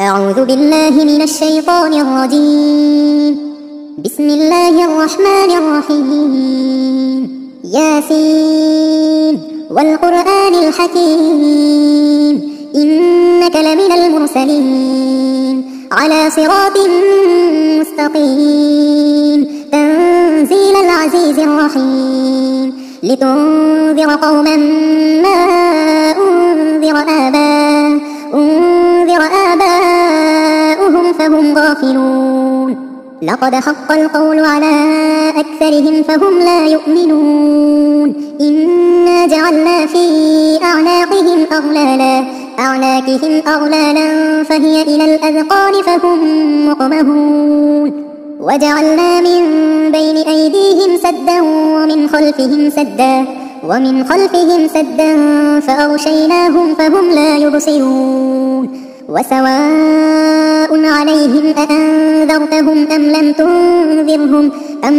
أعوذ بالله من الشيطان الرجيم. بسم الله الرحمن الرحيم. ياسين والقرآن الحكيم إنك لمن المرسلين على صراط مستقيم تنزيل العزيز الرحيم لتنذر قوما ما أنذر آباؤهم فهم غافلون. لقد حق القول على أكثرهم فهم لا يؤمنون. إنا جعلنا في أعناقهم أغلالا فهي إلى الأذقان فهم مقمهون. وجعلنا من بين أيديهم سدا ومن خلفهم سدا فأغشيناهم فهم لا يبصرون. وسواء عليهم أأنذرتهم أم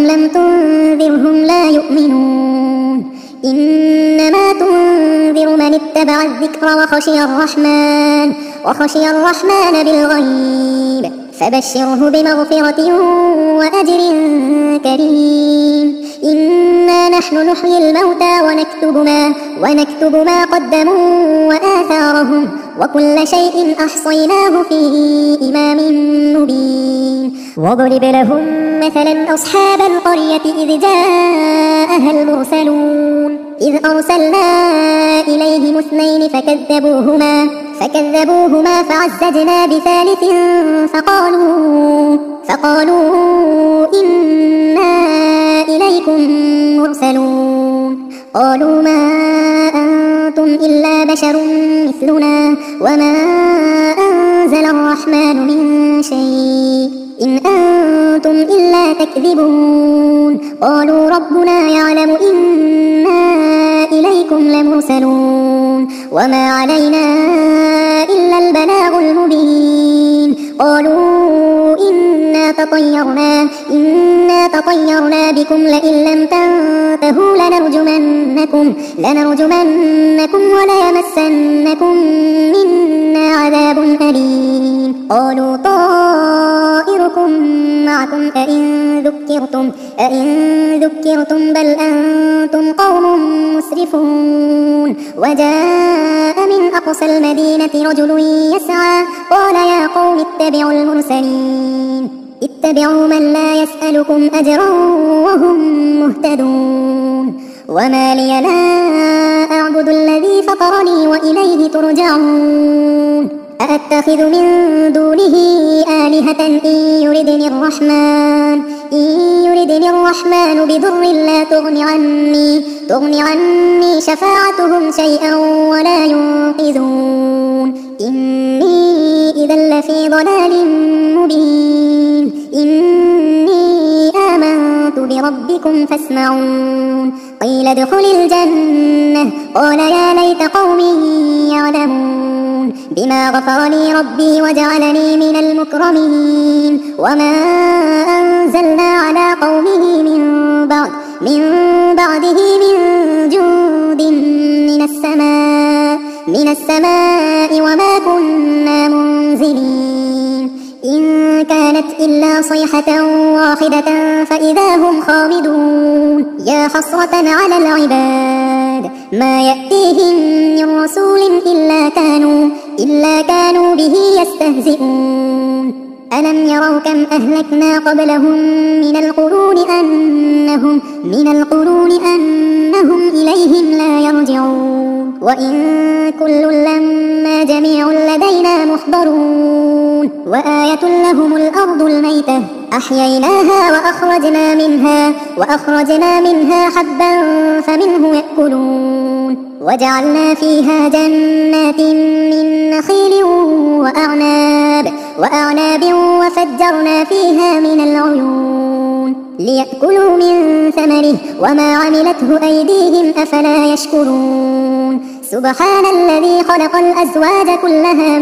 لم تنذرهم لا يؤمنون. إنما تنذر من اتبع الذكر وخشي الرحمن بالغيب فبشره بمغفرة وأجر كريم. إنا نحن نحيي الموتى ونكتب ما قدموا وآثارهم وكل شيء أحصيناه في إمام مبين. واضرب لهم مثلا أصحاب القرية إذ جاءها المرسلون إذ أرسلنا إليهم 2 فكذبوهما فعززنا بثالث فقالوا إنا إليكم مرسلون. قالوا ما أنتم إلا بشر مثلنا وما أنزل الرحمن من شيء إن أنتم إلا تكذبون. قالوا ربنا يعلم إنا إليكم لمرسلون وما علينا إلا البلاغ المبين. قالوا إنا تطيرنا بكم لئن لم تنتهوا لنرجمنكم وليمسنكم منا عذاب أليم. قالوا طائركم معكم أئن ذكرتم بل أنتم قوم مسرفون. وجاء من أقصى المدينة رجل يسعى قال يا قوم اتبعوا المرسلين اتبعوا من لا يسألكم أجرا وهم مهتدون. وما لي لا أعبد الذي فطرني وإليه ترجعون. أأتخذ من دونه آلهة إن يردني الرحمن بضر لا تغن عني شفاعتهم شيئا ولا ينقذون. إني إذا لفي ضلال مبين. إني آمنت بربكم فاسمعون. قيل ادخل الجنة قال يا ليت قومي يعلمون بما غفر لي ربي وجعلني من المكرمين. وما أنزلنا على قومه من بعده من جند من السماء وما كنا منزلين. إن كانت إلا صيحة واحدة فإذا هم خامدون. يا حسرة على العباد ما يأتيهم من رسول إلا كانوا به يستهزئون. ألم يروا كم أهلكنا قبلهم من القرون أنهم إليهم لا يرجعون. وإن كل لما جميع لدينا محضرون. وآية لهم الأرض الميتة أحييناها وأخرجنا منها حبا فمنه يأكلون. وجعلنا فيها جنات من نخيل وأعناب وفجرنا فيها من العيون ليأكلوا من ثمره وما عملته أيديهم أفلا يشكرون. سبحان الذي خلق الأزواج كلها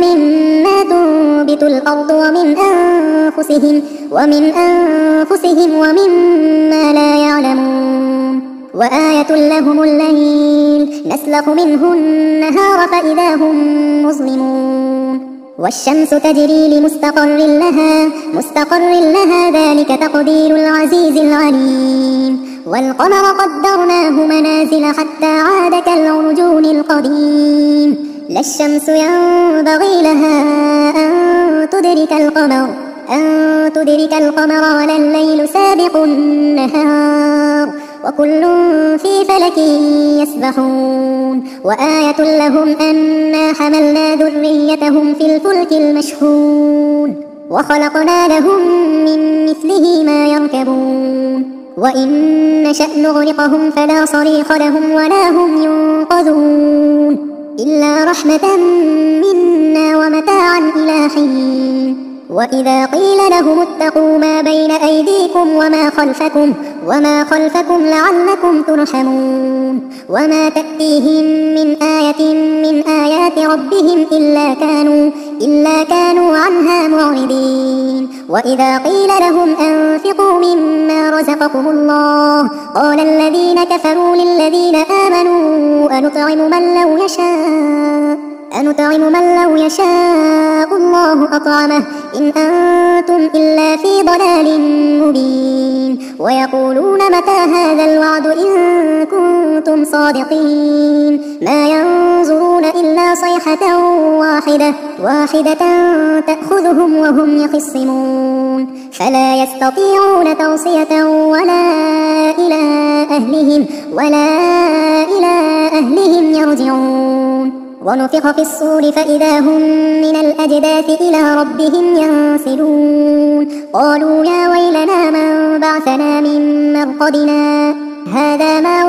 مما تنبت الأرض ومن أنفسهم ومما لا يعلمون. وآية لهم الليل نسلخ منه النهار فإذا هم مظلمون. والشمس تجري لمستقر لها ذلك تقدير العزيز العليم. والقمر قدرناه منازل حتى عاد كالعرجون القديم. لا الشمس ينبغي لها أن تدرك القمر ولا الليل سابق النهار وكل في فلك يسبحون. وآية لهم أنا حملنا ذريتهم في الفلك المشحون وخلقنا لهم من مثله ما يركبون. وإن نشأ نغرقهم فلا صريخ لهم ولا هم ينقذون إلا رحمة منا ومتاعا إلى حين. وإذا قيل لهم اتقوا ما بين أيديكم وما خلفكم لعلكم ترحمون. وما تأتيهم من آية من آيات ربهم إلا كانوا عنها معرضين. وإذا قيل لهم أنفقوا مما رزقكم الله قال الذين كفروا للذين آمنوا أنطعم من لو يشاء الله أطعمه إن أنتم إلا في ضلال مبين. ويقولون متى هذا الوعد إن كنتم صادقين. ما ينظرون إلا صيحة واحدة تأخذهم وهم يخصمون فلا يستطيعون توصية ولا إلى أهلهم يرجعون. ونفخ في الصور فإذا هم من الأجداث إلى ربهم ينسلون. قالوا يا ويلنا من بعثنا من مرقدنا هذا ما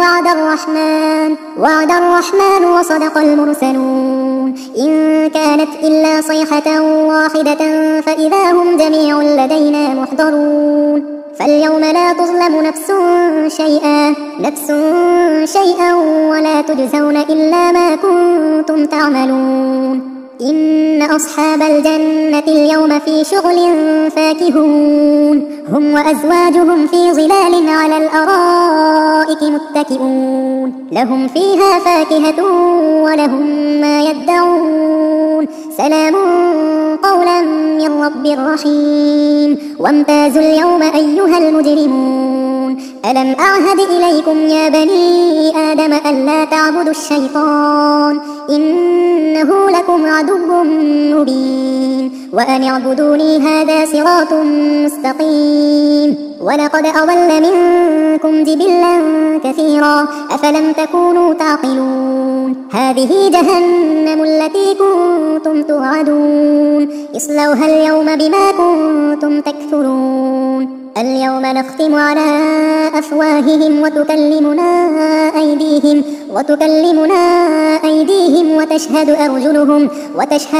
وعد الرحمن وصدق المرسلون. إن كانت إلا صيحة واحدة فإذا هم جميع لدينا محضرون. فاليوم لا تظلم نفس شيئا ولا تجزون إلا ما كنتم تعملون. إن أصحاب الجنة اليوم في شغل فاكهون هم وأزواجهم في ظلال على الأرائك متكئون. لهم فيها فاكهة ولهم ما يدعون. سلام قولا من رب رحيم. وامتازوا اليوم أيها المجرمون ألم أعهد إليكم يا بني آدم ألا تعبدوا الشيطان إنه لكم عدو مبين. وأن اعبدوني هذا صراط مستقيم. ولقد أضل منكم جبلا كثيرا أفلم تكونوا تعقلون. هذه جهنم التي كنتم توعدون اصلوها اليوم بما كنتم تكفرون. اليوم نختم على أفواههم وتكلمنا أيديهم وتشهد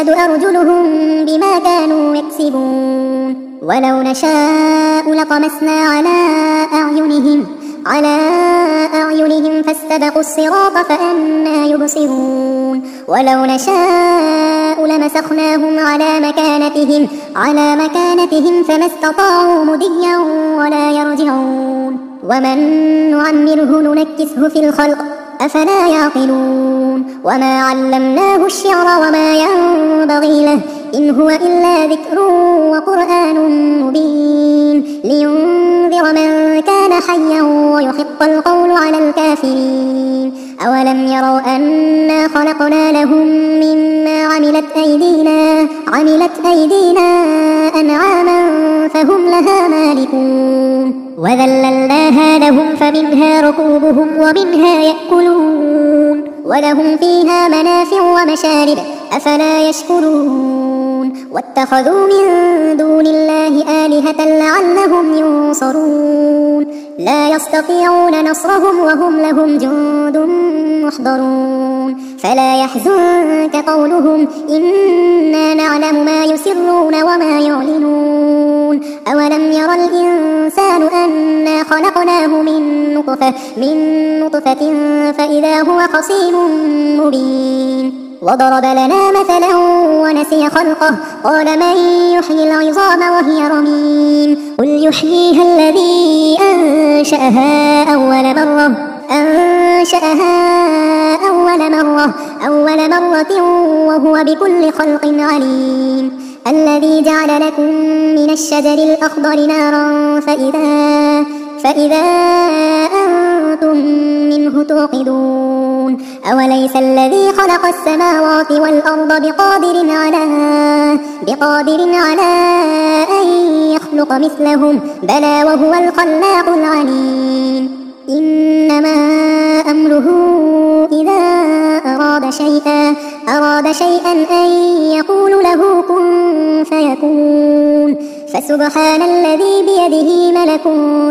أرجلهم بما كانوا يكسبون. ولو نشاء لطمسنا على أعينهم فاستبقوا الصراط فأنى يبصرون. ولو نشاء لمسخناهم على مكانتهم فما استطاعوا مضيا ولا يرجعون. ومن نعمره ننكسه في الخلق أفلا يعقلون. وما علمناه الشعر وما ينبغي له إن هو إلا ذكر وقرآن مبين لينذر من كان حيا ويحق القول على الكافرين. أولم يروا أنا خلقنا لهم مما عملت أيدينا أنعاما فهم لها مالكون. وذللناها لهم فمنها ركوبهم ومنها يأكلون ولهم فيها منافع ومشارب أفلا يشكرون. واتخذوا من دون الله آلهة لعلهم ينصرون لا يستطيعون نصرهم وهم لهم جند محضرون. فلا يحزنك قولهم إنا نعلم ما يسرون وما يعلنون. أولم ير الإنسان أنا خلقناه من نطفة فإذا هو خصيم مبين. وضرب لنا مثلا ونسي خلقه قال من يحيي العظام وهي رميم قل يحييها الذي أنشأها أول مرة أنشأها أول مرة وهو بكل خلق عليم. الذي جعل لكم من الشجر الأخضر نارا فإذا أنتم منه توقدون. أوليس الذي خلق السماوات والأرض بقادر على أن يخلق مثلهم؟ بلى وهو الخلاق العليم. إنما أمره إذا أراد شيئا أن يقول له كن فيكون. فسبحان الذي بيده ملكوت